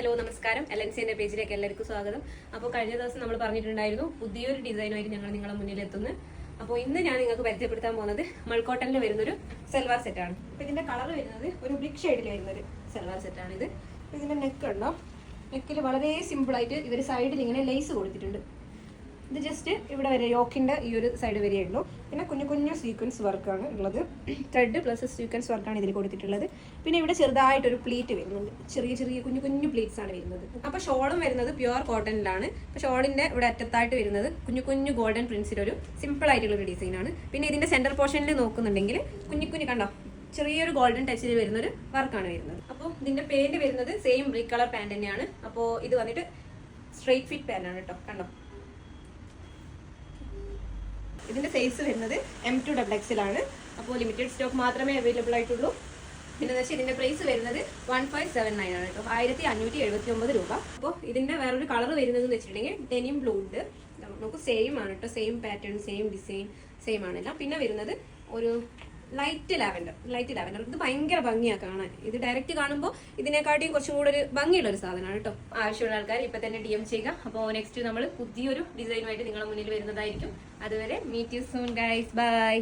Hello നമസ്കാരം. LNC പേജിലേക്ക് എല്ലാവർക്കും സ്വാഗതം. അപ്പോൾ കഴിഞ്ഞ ദിവസം നമ്മൾ പറഞ്ഞിട്ടുണ്ടായിരുന്നു പുതിയൊരു ഡിസൈനുമായിട്ട് ഞങ്ങൾ നിങ്ങളുടെ മുന്നിൽ എത്തുന്നത്. അപ്പോൾ ഇന്ന് ഞാൻ നിങ്ങൾക്ക് പരിചയപ്പെടുത്താൻ പോകുന്നത് മൾക്കോട്ടനിൽ വരുന്നൊരു സെൽവാർ സെറ്റാണ്. അപ്പോൾ ഇതിന്റെ കളർ വരുന്നത് ഒരു ബ്രിക്ക് ഷെയ്ഡിൽ വരുന്നൊരു സെൽവാർ സെറ്റാണ് ഇത്. ഇതിന്റെ നെക്ക് ഉണ്ടോ, നെക്കിൽ വളരെ സിമ്പിളായിട്ട് ഇവർ സൈഡിൽ ഇങ്ങനെ ലേസ് കൊടുത്തിട്ടുണ്ട്. ഇത് ജസ്റ്റ് ഇവിടെ വരെ യോക്കിൻ്റെ ഈ ഒരു സൈഡ് വരെയേ ഉള്ളൂ. പിന്നെ കുഞ്ഞു കുഞ്ഞു സീക്വൻസ് വർക്കാണ് ഉള്ളത്. ത്രെഡ് പ്ലസ് സീക്വൻസ് വർക്കാണ് ഇതിൽ കൊടുത്തിട്ടുള്ളത്. പിന്നെ ഇവിടെ ചെറുതായിട്ടൊരു പ്ലീറ്റ് വരുന്നുണ്ട്. ചെറിയ ചെറിയ കുഞ്ഞു കുഞ്ഞു പ്ലീറ്റ്സ് ആണ് വരുന്നത്. അപ്പോൾ ഷോളും വരുന്നത് പ്യുവർ കോട്ടണിലാണ്. അപ്പോൾ ഷോളിൻ്റെ ഇവിടെ അറ്റത്തായിട്ട് വരുന്നത് കുഞ്ഞു കുഞ്ഞു ഗോൾഡൻ പ്രിൻസിലൊരു സിമ്പിൾ ആയിട്ടുള്ളൊരു ഡിസൈനാണ്. പിന്നെ ഇതിൻ്റെ സെൻറ്റർ പോർഷനിൽ നോക്കുന്നുണ്ടെങ്കിൽ കുഞ്ഞു കുഞ്ഞു കണ്ടോ ചെറിയൊരു ഗോൾഡൻ ടച്ചിൽ വരുന്നൊരു വർക്കാണ് വരുന്നത്. അപ്പോൾ ഇതിൻ്റെ പാൻറ് വരുന്നത് സെയിം ബ്രിക്ക് കളർ പാൻറ് തന്നെയാണ്. അപ്പോൾ ഇത് വന്നിട്ട് സ്ട്രെയിറ്റ് ഫിറ്റ് പാൻറ്റാണ് കേട്ടോ. കണ്ടോ, ഇതിന്റെ സൈസ് വരുന്നത് M2 XXL ആണ്. അപ്പോൾ ലിമിറ്റഡ് സ്റ്റോക്ക് മാത്രമേ അവൈലബിൾ ആയിട്ടുള്ളൂ. പിന്നെ വെച്ചാൽ ഇതിന്റെ പ്രൈസ് വരുന്നത് 1579 ആണ് കേട്ടോ, 1579 രൂപ. അപ്പോൾ ഇതിന്റെ വേറൊരു കളർ വരുന്നത് എന്ന് വെച്ചിട്ടുണ്ടെങ്കിൽ ഡെനിം ബ്ലൂ ഉണ്ട്. നമുക്ക് സെയിം ആണ് കേട്ടോ, same pattern same design same ആണല്ല. പിന്നെ വരുന്നത് ഒരു ലൈറ്റ് ലാവൻഡർ. ഇത് ഭയങ്കര ഭംഗിയാണ് കാണാൻ. ഇത് ഡയറക്റ്റ് കാണുമ്പോൾ ഇതിനെക്കാട്ടിയും കുറച്ചും കൂടെ ഒരു ഭംഗിയുള്ള ഒരു സാധനമാണ് കേട്ടോ. ആവശ്യമുള്ള ആൾക്കാർ ഇപ്പൊ തന്നെ DM ചെയ്യുക. അപ്പോൾ നെക്സ്റ്റ് നമ്മൾ പുതിയൊരു ഡിസൈനുമായിട്ട് നിങ്ങളുടെ മുന്നിൽ വരുന്നതായിരിക്കും. അതുവരെ meet you soon guys, by.